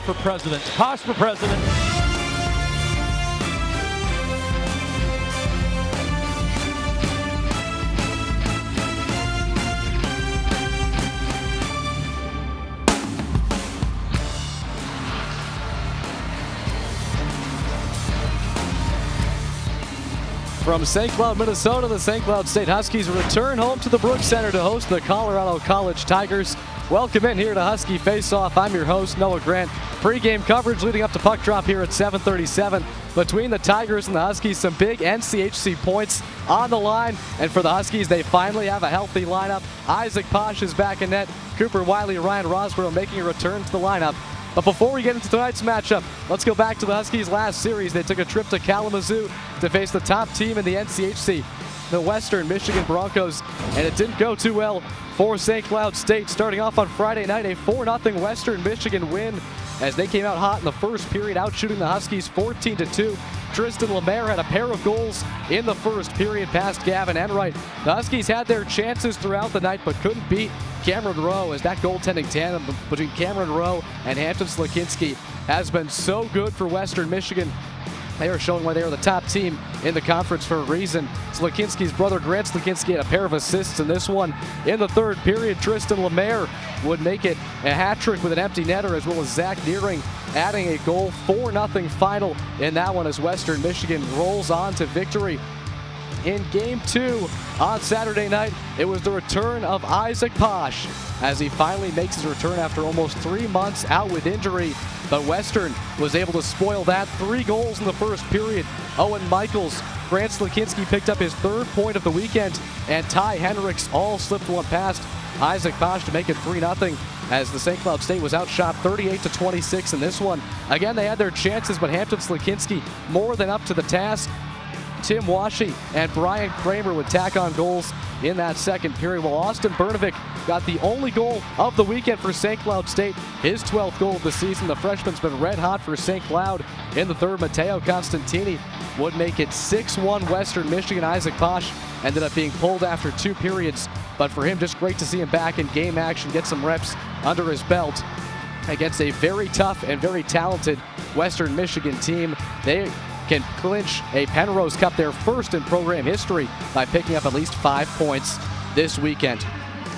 for president. Haas for president. From St. Cloud, Minnesota, the St. Cloud State Huskies return home to the Brooks Center to host the Colorado College Tigers. Welcome in here to Husky Face-Off. I'm your host, Noah Grant. Pre-game coverage leading up to puck drop here at 7:37. Between the Tigers and the Huskies, some big NCHC points on the line. And for the Huskies, they finally have a healthy lineup. Isaac Posh is back in net. Cooper Wiley, Ryan Rosborough making a return to the lineup. But before we get into tonight's matchup, let's go back to the Huskies' last series. They took a trip to Kalamazoo to face the top team in the NCHC, the Western Michigan Broncos, and it didn't go too well for St. Cloud State. Starting off on Friday night, a 4-0 Western Michigan win as they came out hot in the first period, outshooting the Huskies 14-2. Tristan Lemaire had a pair of goals in the first period past Gavin Enright. The Huskies had their chances throughout the night but couldn't beat Cameron Rowe, as that goaltending tandem between Cameron Rowe and Hampton Slakinski has been so good for Western Michigan. They are showing why they are the top team in the conference for a reason. Slakinski's brother Grant Slakinski had a pair of assists in this one. In the third period, Tristan Lemaire would make it a hat trick with an empty netter, as well as Zach Neering adding a goal. 4-0 final in that one as Western Michigan rolls on to victory. In Game 2 on Saturday night, it was the return of Isaac Posh as he finally makes his return after almost 3 months out with injury. But Western was able to spoil that. 3 goals in the first period. Owen Michaels, Grant Slakinski picked up his 3rd point of the weekend, and Ty Hendricks all slipped one past Isaac Posh to make it 3-0 as the St. Cloud State was outshot 38-26 in this one. Again, they had their chances, but Hampton Slakinski more than up to the task. Tim Washi and Brian Kramer would tack on goals in that second period, while Austin Bernovic got the only goal of the weekend for St. Cloud State, his 12th goal of the season. The freshman's been red hot for St. Cloud. In the third, Matteo Constantini would make it 6-1 Western Michigan. Isaac Posh ended up being pulled after 2 periods, but for him, just great to see him back in game action, get some reps under his belt against a very tough and very talented Western Michigan team. They can clinch a Penrose Cup, their first in program history, by picking up at least 5 points this weekend.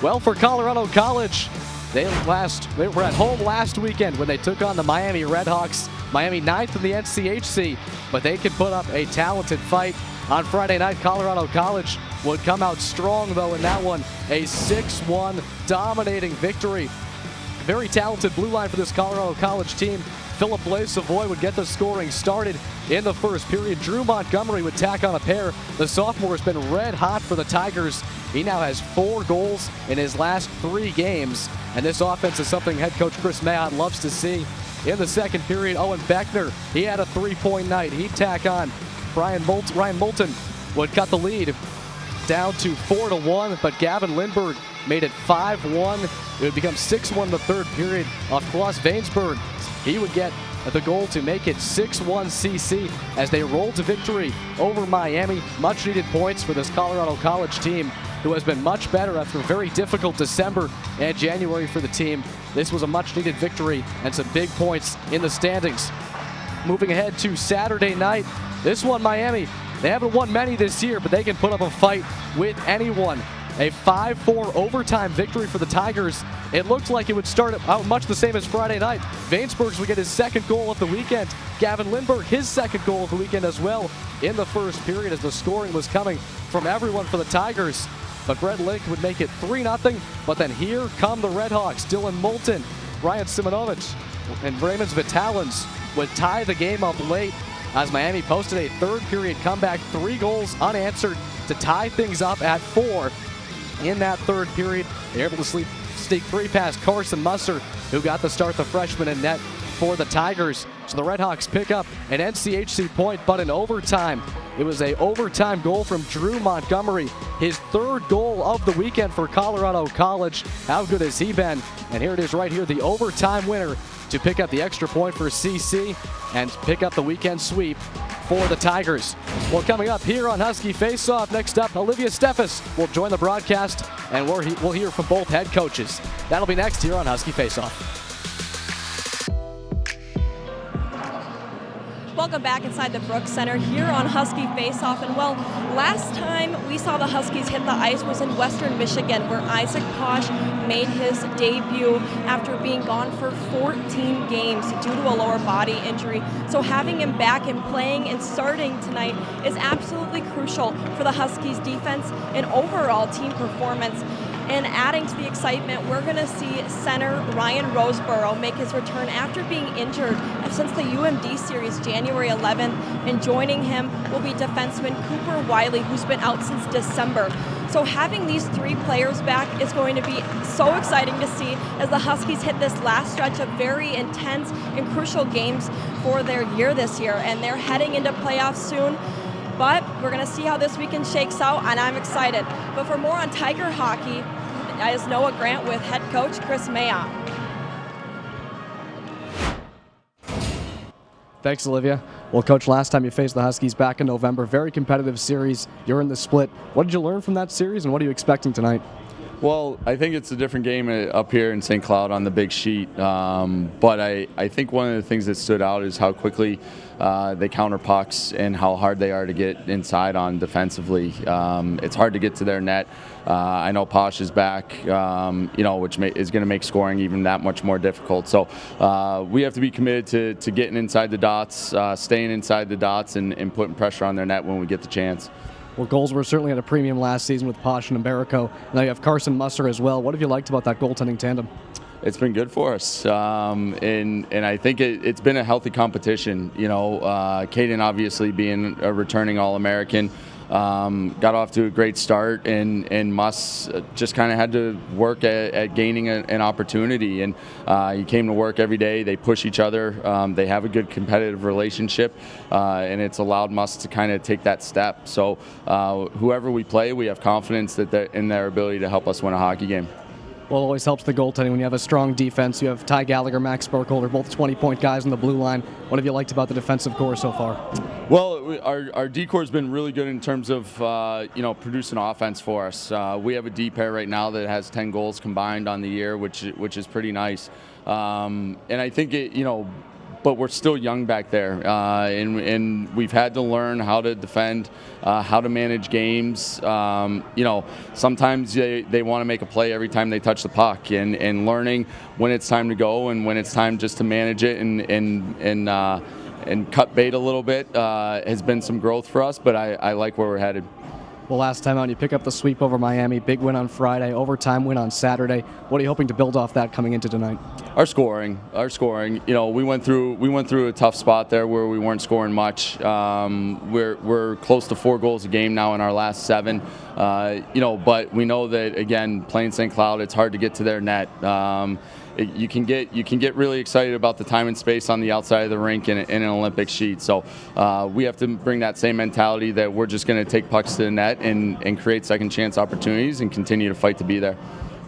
Well, for Colorado College, they were at home last weekend when they took on the Miami Redhawks. Miami 9th in the NCHC, but they could put up a talented fight. On Friday night, Colorado College would come out strong, though, in that one, a 6-1 dominating victory. Very talented blue line for this Colorado College team. Philip Blaise-Savoy would get the scoring started in the first period. Drew Montgomery would tack on a pair. The sophomore has been red hot for the Tigers. He now has 4 goals in his last 3 games, and this offense is something head coach Chris Mayotte loves to see. In the second period, Owen Beckner, he had a 3-point night. He'd tack on. Ryan Moulton would cut the lead down to 4-1, but Gavin Lindberg made it 5-1. It would become 6-1 in the third period off Klaus Vainsberg. He would get the goal to make it 6-1 CC as they rolled to victory over Miami. Much needed points for this Colorado College team, who has been much better after a very difficult December and January for the team. This was a much needed victory and some big points in the standings. Moving ahead to Saturday night, this one, Miami, they haven't won many this year, but they can put up a fight with anyone. A 5-4 overtime victory for the Tigers. It looked like it would start out much the same as Friday night. Vainsbergs would get his 2nd goal of the weekend. Gavin Lindberg, his 2nd goal of the weekend as well in the first period, as the scoring was coming from everyone for the Tigers. But Brett Link would make it 3-0, but then here come the Redhawks. Dylan Moulton, Ryan Simonovich, and Raymond Vitalins would tie the game up late as Miami posted a third period comeback, 3 goals unanswered to tie things up at 4. In that third period, they're able to sneak 3 past Carson Musser, who got the start, the freshman in net for the Tigers. So the Redhawks pick up an NCHC point, but in overtime. It was an overtime goal from Drew Montgomery, his 3rd goal of the weekend for Colorado College. How good has he been? And here it is right here, the overtime winner to pick up the extra point for CC and pick up the weekend sweep for the Tigers. Well, coming up here on Husky Face-Off, next up, Olivia Steffes will join the broadcast, and we'll hear from both head coaches. That'll be next here on Husky Face-Off. Welcome back inside the Brooks Center here on Husky Face-Off. And well, last time we saw the Huskies hit the ice was in Western Michigan, where Isaac Posh made his debut after being gone for 14 games due to a lower body injury. So having him back and playing and starting tonight is absolutely crucial for the Huskies defense and overall team performance. And adding to the excitement, we're going to see center Ryan Roseborough make his return after being injured since the UMD series January 11th. And joining him will be defenseman Cooper Wiley, who's been out since December. So having these three players back is going to be so exciting to see as the Huskies hit this last stretch of very intense and crucial games for their year this year. And they're heading into playoffs soon. But we're going to see how this weekend shakes out, and I'm excited. But for more on Tiger hockey, is Noah Grant with head coach Chris Mayotte. Thanks, Olivia. Well, Coach, last time you faced the Huskies back in November, very competitive series. You're in the split. What did you learn from that series, and what are you expecting tonight? Well, I think it's a different game up here in St. Cloud on the big sheet. But I think one of the things that stood out is how quickly they counter pucks and how hard they are to get inside on defensively. It's hard to get to their net. I know Posh is back, which is going to make scoring even that much more difficult. So we have to be committed to getting inside the dots, staying inside the dots, and putting pressure on their net when we get the chance. Well, goals were certainly at a premium last season with Posh and Mbarico. Now you have Carson Musser as well. What have you liked about that goaltending tandem? It's been good for us, and I think it's been a healthy competition. Caden obviously being a returning All-American, got off to a great start, and Muss just kind of had to work at gaining an opportunity. And he came to work every day. They push each other. They have a good competitive relationship, and it's allowed Muss to kind of take that step. So whoever we play, we have confidence that in their ability to help us win a hockey game. Well, it always helps the goaltending when you have a strong defense. You have Ty Gallagher, Max Burkholder, both 20-point guys on the blue line. What have you liked about the defensive core so far? Well, our D core has been really good in terms of producing offense for us. We have a D pair right now that has 10 goals combined on the year, which is pretty nice. And I think but we're still young back there, and we've had to learn how to defend, how to manage games. Sometimes they want to make a play every time they touch the puck, and learning when it's time to go and when it's time just to manage it and cut bait a little bit has been some growth for us, but I like where we're headed. Well, last time out, you pick up the sweep over Miami. Big win on Friday, overtime win on Saturday. What are you hoping to build off that coming into tonight? Our scoring. We went through a tough spot there where we weren't scoring much. We're close to 4 goals a game now in our last 7. But we know that, again, playing St. Cloud, it's hard to get to their net. You can get really excited about the time and space on the outside of the rink in an Olympic sheet. So we have to bring that same mentality that we're just going to take pucks to the net and create second chance opportunities and continue to fight to be there.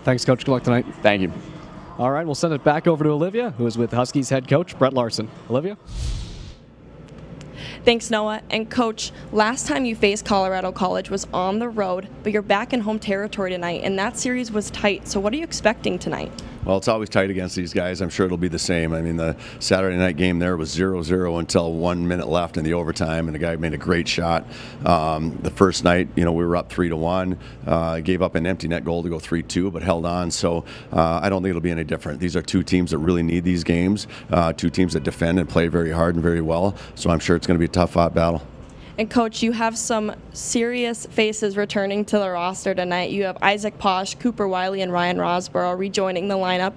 Thanks, Coach. Good luck tonight. Thank you. All right, we'll send it back over to Olivia, who is with Huskies head coach Brett Larson. Olivia? Thanks, Noah. And Coach, last time you faced Colorado College was on the road, but you're back in home territory tonight, and that series was tight. So what are you expecting tonight? Well, it's always tight against these guys. I'm sure it'll be the same. I mean, the Saturday night game there was 0-0 until 1 minute left in the overtime, and the guy made a great shot. The first night, we were up 3-1, gave up an empty net goal to go 3-2, but held on. So I don't think it'll be any different. These are two teams that really need these games, two teams that defend and play very hard and very well. So I'm sure it's going to be a tough-fought battle. And Coach, you have some serious faces returning to the roster tonight. You have Isaac Posh, Cooper Wiley, and Ryan Roseborough rejoining the lineup.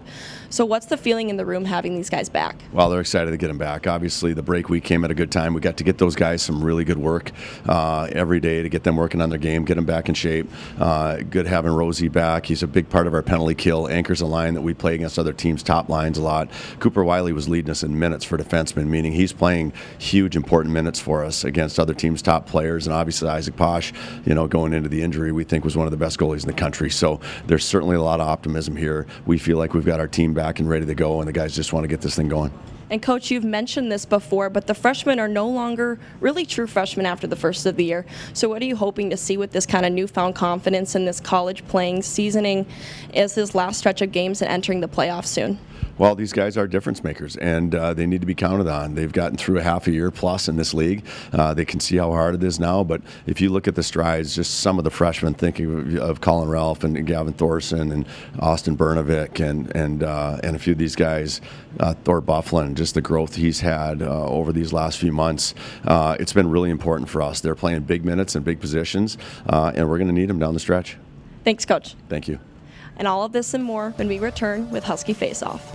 So what's the feeling in the room having these guys back? Well, they're excited to get them back. Obviously, the break week came at a good time. We got to get those guys some really good work every day to get them working on their game, get them back in shape. Good having Rosie back. He's a big part of our penalty kill, anchors a line that we play against other teams' top lines a lot. Cooper Wiley was leading us in minutes for defensemen, meaning he's playing huge, important minutes for us against other teams' top players. And obviously, Isaac Posh, going into the injury, we think was one of the best goalies in the country. So there's certainly a lot of optimism here. We feel like we've got our team back and ready to go, and the guys just want to get this thing going. And Coach, you've mentioned this before, but the freshmen are no longer really true freshmen after the first of the year. So what are you hoping to see with this kind of newfound confidence in this college playing seasoning as this last stretch of games and entering the playoffs soon? Well, these guys are difference makers, and they need to be counted on. They've gotten through a half a year plus in this league. They can see how hard it is now, but if you look at the strides, just some of the freshmen, thinking of Colin Ralph and Gavin Thorson and Austin Bernovic and a few of these guys, Thor Bufflin, just the growth he's had over these last few months, it's been really important for us. They're playing big minutes and big positions, and we're going to need them down the stretch. Thanks, Coach. Thank you. And all of this and more when we return with Husky Face-Off.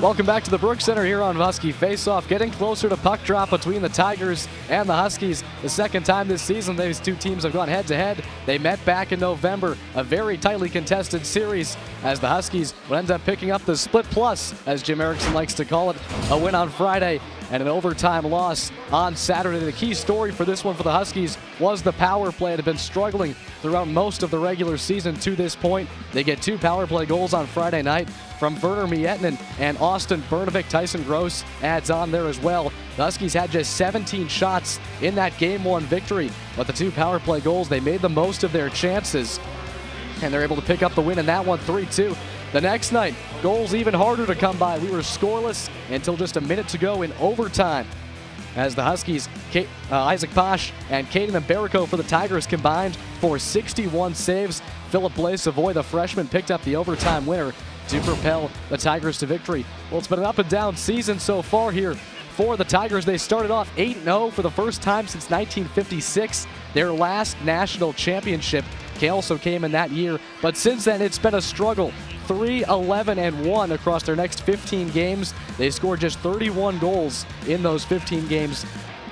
Welcome back to the Brooks Center here on Husky Face-Off. Getting closer to puck drop between the Tigers and the Huskies. The second time this season these two teams have gone head-to-head. They met back in November, a very tightly contested series, as the Huskies would end up picking up the split plus, as Jim Erickson likes to call it, a win on Friday and an overtime loss on Saturday. The key story for this one for the Huskies was the power play. It had been struggling throughout most of the regular season to this point. They get 2 power play goals on Friday night from Werner Miettinen and Austin Bernovic. Tyson Gross adds on there as well. The Huskies had just 17 shots in that Game 1 victory, but the 2 power play goals, they made the most of their chances, and they're able to pick up the win in that one, 3-2. The next night, goals even harder to come by. We were scoreless until just a minute to go in overtime, as the Huskies, Isaac Posh and Caden Mbarico for the Tigers combined for 61 saves. Philip Blaise-Savoy, the freshman, picked up the overtime winner to propel the Tigers to victory. Well, it's been an up and down season so far here for the Tigers. They started off 8-0 for the first time since 1956. Their last national championship also came in that year, but since then it's been a struggle. 3-11-1 across their next 15 games. They scored just 31 goals in those 15 games,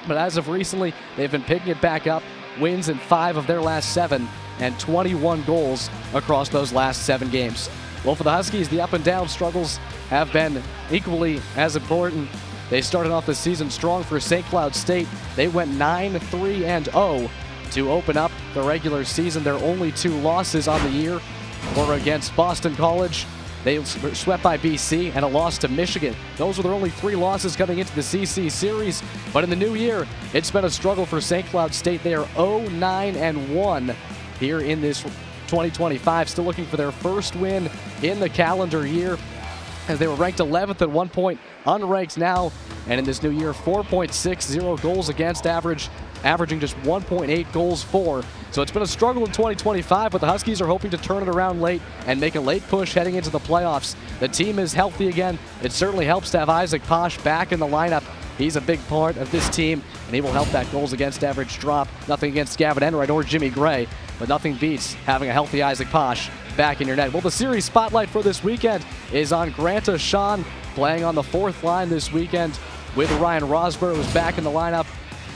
but as of recently, they've been picking it back up. Wins in 5 of their last 7 and 21 goals across those last 7 games. Well, for the Huskies, the up and down struggles have been equally as important. They started off the season strong for St. Cloud State. They went 9-3-0 to open up the regular season. Their only 2 losses on the year were against Boston College. They were swept by BC and a loss to Michigan. Those were their only 3 losses coming into the CC series. But in the new year, it's been a struggle for St. Cloud State. They are 0-9-1 here in this 2025, still looking for their first win in the calendar year, as they were ranked 11th at one point, unranked now, and in this new year, 4.60 goals against average, averaging just 1.8 goals for. So it's been a struggle in 2025, but the Huskies are hoping to turn it around late and make a late push heading into the playoffs. The team is healthy again. It certainly helps to have Isaac Posh back in the lineup. He's a big part of this team, and he will help that goals against average drop. Nothing against Gavin Enright or Jimmy Gray, but nothing beats having a healthy Isaac Posh back in your net. Well, the series spotlight for this weekend is on Grant Ashawn, playing on the 4th line this weekend with Ryan Rosberg, who's back in the lineup,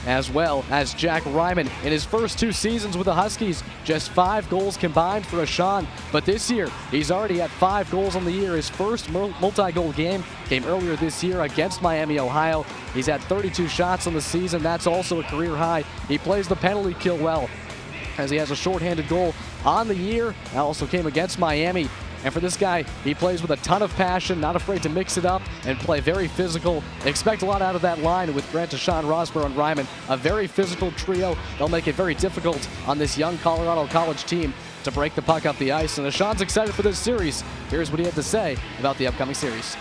as well as Jack Ryman. In his first 2 seasons with the Huskies, just 5 goals combined for Ashawn, but this year he's already at 5 goals on the year. His first multi-goal game came earlier this year against Miami, Ohio. He's had 32 shots on the season. That's also a career high. He plays the penalty kill well, as he has a shorthanded goal on the year. That also came against Miami. And for this guy, he plays with a ton of passion, not afraid to mix it up and play very physical. Expect a lot out of that line with Grant Ashawn, Rosberg, and Ryman. A very physical trio. They'll make it very difficult on this young Colorado College team to break the puck up the ice. And Ashawn's excited for this series. Here's what he had to say about the upcoming series.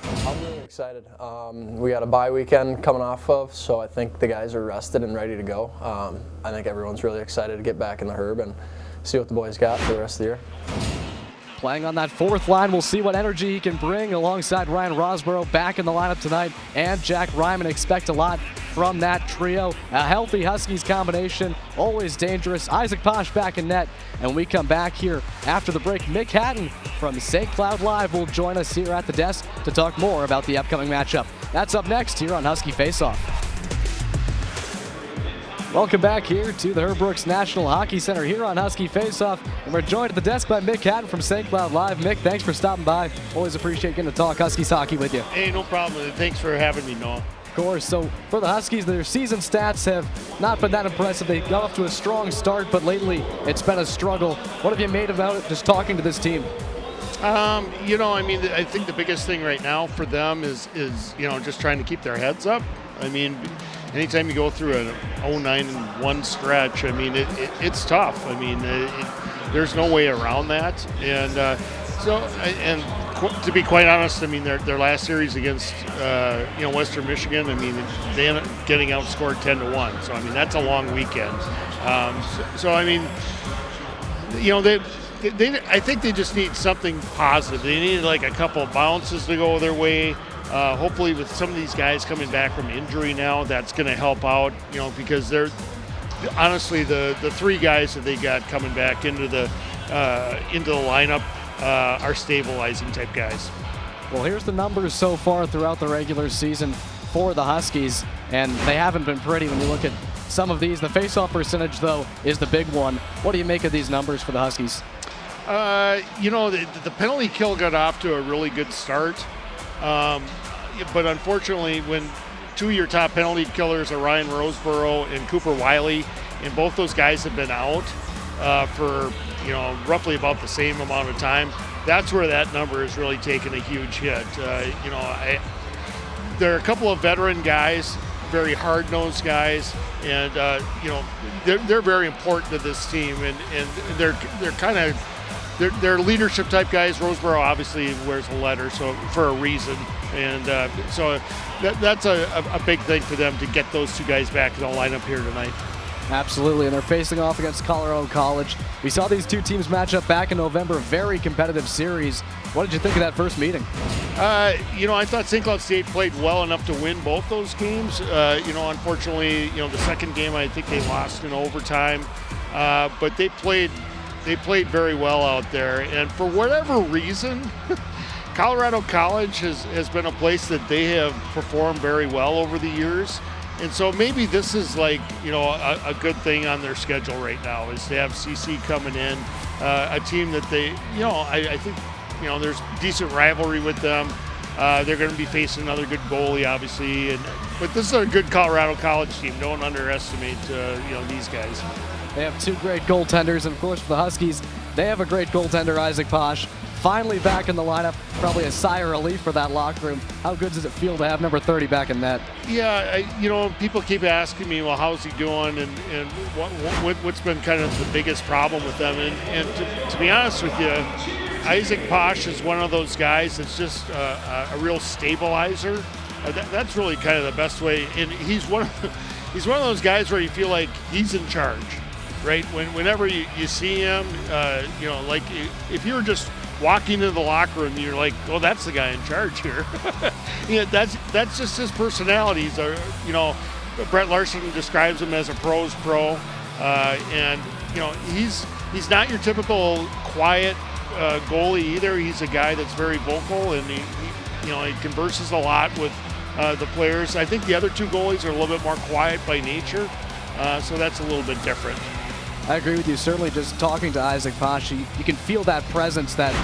I'm really excited. We got a bye weekend coming off of, so I think the guys are rested and ready to go. I think everyone's really excited to get back in the herb and see what the boys got for the rest of the year. Playing on that 4th line, we'll see what energy he can bring alongside Ryan Rosborough back in the lineup tonight, and Jack Ryman. Expect a lot from that trio. A healthy Huskies combination, always dangerous. Isaac Posh back in net, and when we come back here after the break, Mick Hatton from St. Cloud Live will join us here at the desk to talk more about the upcoming matchup. That's up next here on Husky Face-Off. Welcome back here to the Herb Brooks National Hockey Center here on Husky Face-Off, and we're joined at the desk by Mick Hatton from St. Cloud Live. Mick, thanks for stopping by. Always appreciate getting to talk Huskies hockey with you. Hey, no problem. Thanks for having me, Noah. Of course. So for the Huskies, their season stats have not been that impressive. They got off to a strong start, but lately it's been a struggle. What have you made about it just talking to this team? I think the biggest thing right now for them is just trying to keep their heads up. I mean, anytime you go through an 0-9-1 stretch, I mean, it's tough. I mean, There's no way around that. And to be quite honest, I mean, their last series against Western Michigan, I mean, they ended up getting outscored 10-1. So I mean, that's a long weekend. So I mean, I think they just need something positive. They need like a couple of bounces to go their way. Hopefully, with some of these guys coming back from injury now, that's going to help out. Because they're honestly the three guys that they got coming back into the lineup are stabilizing type guys. Well, here's the numbers so far throughout the regular season for the Huskies, and they haven't been pretty when you look at some of these. The face-off percentage, though, is the big one. What do you make of these numbers for the Huskies? The penalty kill got off to a really good start, but unfortunately, when two of your top penalty killers are Ryan Roseborough and Cooper Wiley, and both those guys have been out for roughly about the same amount of time, that's where that number is really taken a huge hit. There are a couple of veteran guys, very hard-nosed guys, and they're very important to this team, and they're kind of they're leadership type guys. Roseborough obviously wears a letter, so for a reason, and so that's a big thing for them to get those two guys back in the lineup here tonight. Absolutely, and they're facing off against Colorado College. We saw these two teams match up back in November, very competitive series. What did you think of that first meeting? I thought St. Cloud State played well enough to win both those games. Unfortunately, the second game I think they lost in overtime, but they played very well out there. And for whatever reason, Colorado College has been a place that they have performed very well over the years. And so maybe this is like, a good thing on their schedule right now is to have CC coming in, a team that they, I think, there's decent rivalry with them. They're going to be facing another good goalie, obviously. But this is a good Colorado College team. Don't underestimate, these guys. They have two great goaltenders, and of course for the Huskies, they have a great goaltender, Isaac Posh. Finally back in the lineup, probably a sigh of relief for that locker room. How good does it feel to have number 30 back in net? Yeah, people keep asking me, well, how's he doing, and what's been kind of the biggest problem with them? And to be honest with you, Isaac Posh is one of those guys that's just a real stabilizer. That's really kind of the best way. And he's one of those guys where you feel like he's in charge, right? Whenever you see him, like if you were just walking into the locker room, you're like, oh, that's the guy in charge here. That's just his personality. He's Brett Larson describes him as a pro's pro, and he's not your typical quiet goalie either. He's a guy that's very vocal, and he converses a lot with the players. I think the other two goalies are a little bit more quiet by nature, so that's a little bit different. I agree with you. Certainly just talking to Isaac Posh, you can feel that presence, that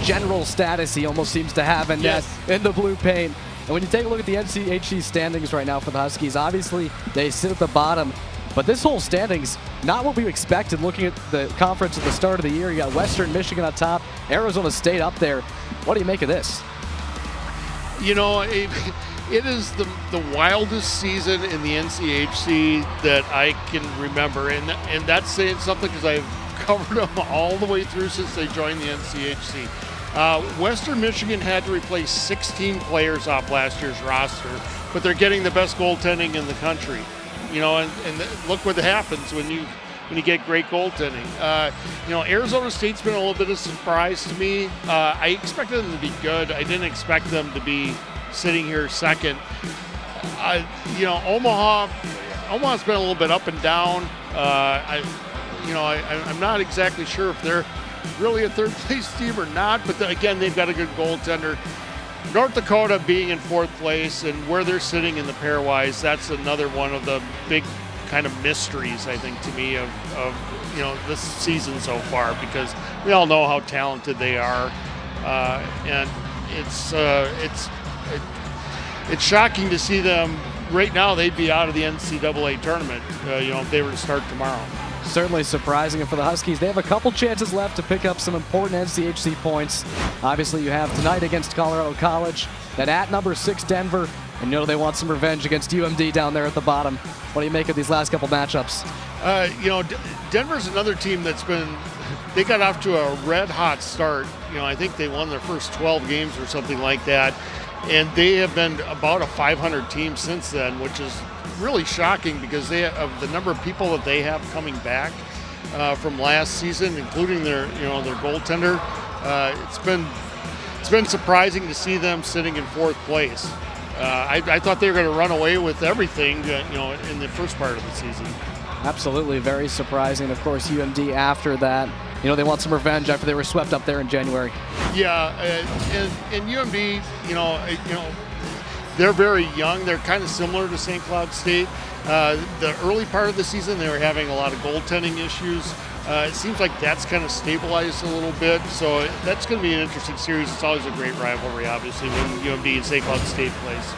general status he almost seems to have in net, in the blue paint. And when you take a look at the NCHC standings right now for the Huskies, obviously they sit at the bottom, but this whole standings, not what we expected looking at the conference at the start of the year. You got Western Michigan on top, Arizona State up there. What do you make of this? It is the wildest season in the NCHC that I can remember, and that's saying something because I've covered them all the way through since they joined the NCHC. Western Michigan had to replace 16 players off last year's roster, but they're getting the best goaltending in the country. And look what happens when you get great goaltending. Arizona State's been a little bit of a surprise to me. I expected them to be good. I didn't expect them to be sitting here second. Omaha's been a little bit up and down. I'm not exactly sure if they're really a third place team or not, but again, they've got a good goaltender. North Dakota being in fourth place and where they're sitting in the pairwise, that's another one of the big kind of mysteries, I think, to me of this season so far, because we all know how talented they are, and it's shocking to see them right now. They'd be out of the NCAA tournament, if they were to start tomorrow. Certainly surprising. And for the Huskies, they have a couple chances left to pick up some important NCHC points. Obviously, you have tonight against Colorado College, then at number 6 Denver, and they want some revenge against UMD down there at the bottom. What do you make of these last couple matchups? Denver's another team that's been they got off to a red hot start. I think they won their first 12 games or something like that. And they have been about a 500 team since then, which is really shocking because of the number of people that they have coming back from last season, including their goaltender. It's been surprising to see them sitting in fourth place. I thought they were going to run away with everything, in the first part of the season. Absolutely, very surprising. Of course, UMD after that, they want some revenge after they were swept up there in January. Yeah, and UMD, they're very young. They're kind of similar to St. Cloud State. The early part of the season, they were having a lot of goaltending issues. It seems like that's kind of stabilized a little bit, so that's going to be an interesting series. It's always a great rivalry, obviously, when UMD and St. Cloud State plays.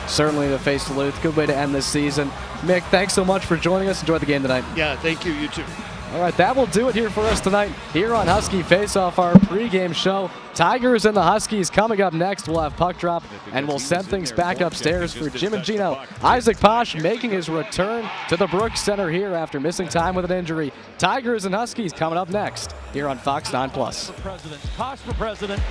Certainly to face Duluth. Good way to end this season. Mick, thanks so much for joining us. Enjoy the game tonight. Yeah, thank you. You too. All right, that will do it here for us tonight here on Husky Face-Off, our pregame show. Tigers and the Huskies coming up next. We'll have puck drop, and we'll send things back upstairs for Jim and Gino. Isaac Posh making his return to the Brooks Center here after missing time with an injury. Tigers and Huskies coming up next here on Fox 9+. Posh for president.